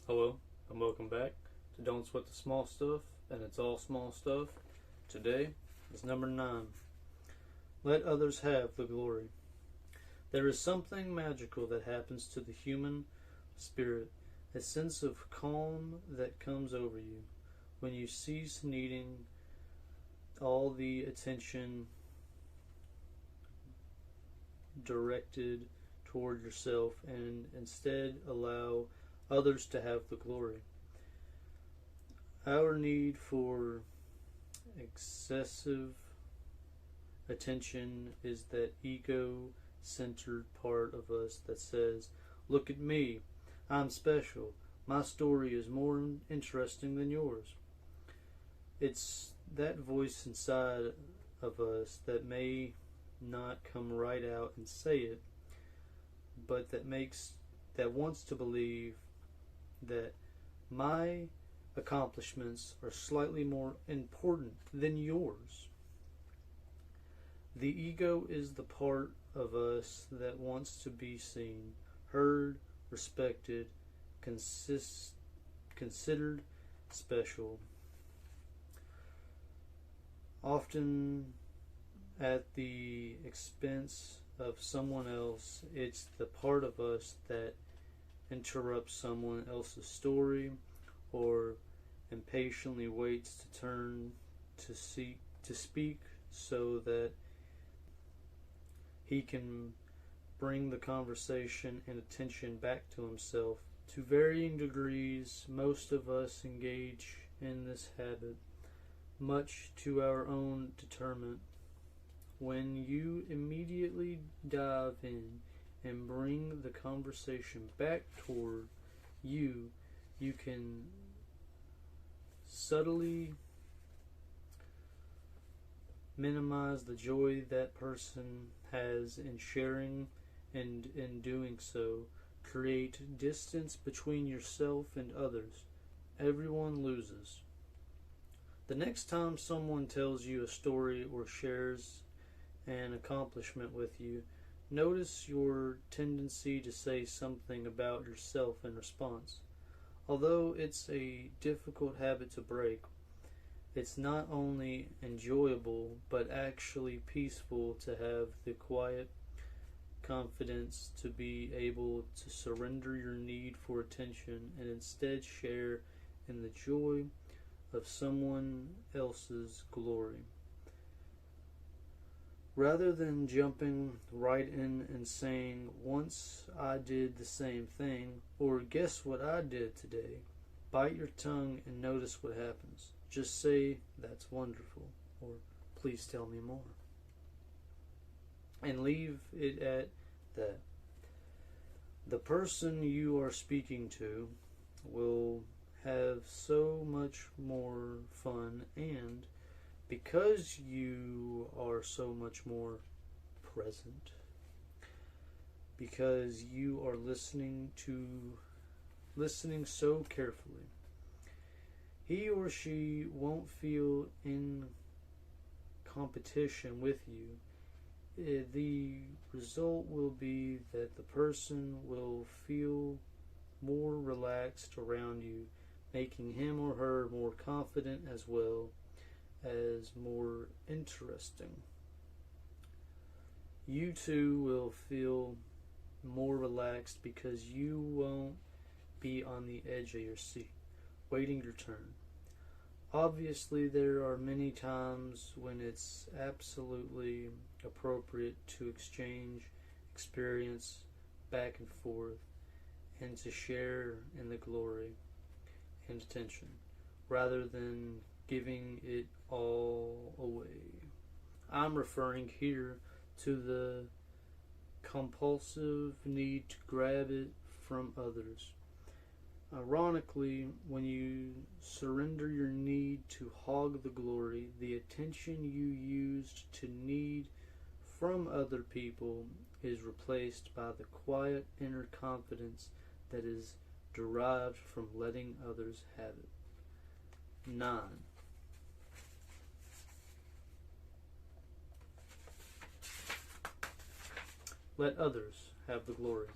Hello, and welcome back to Don't Sweat the Small Stuff, and it's all small stuff. Today is number 9. Let others have the glory. There is something magical that happens to the human spirit, a sense of calm that comes over you when you cease needing all the attention directed toward yourself and instead allow others to have the glory. Our need for excessive attention is that ego-centered part of us that says, "Look at me, I'm special, my story is more interesting than yours." It's that voice inside of us that may not come right out and say it, but that wants to believe that my accomplishments are slightly more important than yours. The ego is the part of us that wants to be seen, heard, respected, considered special, often at the expense of someone else. It's the part of us that interrupts someone else's story or impatiently waits to turn to speak so that he can bring the conversation and attention back to himself. To varying degrees, most of us engage in this habit, much to our own detriment. When you immediately dive in and bring the conversation back toward you, you can subtly minimize the joy that person has in sharing, and in doing so, create distance between yourself and others. Everyone loses. The next time someone tells you a story or shares an accomplishment with you, notice your tendency to say something about yourself in response. Although it's a difficult habit to break, it's not only enjoyable but actually peaceful to have the quiet confidence to be able to surrender your need for attention and instead share in the joy of someone else's glory. Rather than jumping right in and saying, "Once I did the same thing," or "Guess what I did today," bite your tongue and notice what happens. Just say, "That's wonderful," or "Please tell me more," and leave it at that. The person you are speaking to will have so much more fun, and because you are so much more present, because you are listening so carefully, he or she won't feel in competition with you. The result will be that the person will feel more relaxed around you, making him or her more confident as well as more interesting. You too will feel more relaxed because you won't be on the edge of your seat, waiting your turn. Obviously, there are many times when it's absolutely appropriate to exchange experience back and forth and to share in the glory and attention rather than giving it all away. I'm referring here to the compulsive need to grab it from others. Ironically, when you surrender your need to hog the glory, the attention you used to need from other people is replaced by the quiet inner confidence that is derived from letting others have it. 9. Let others have the glory.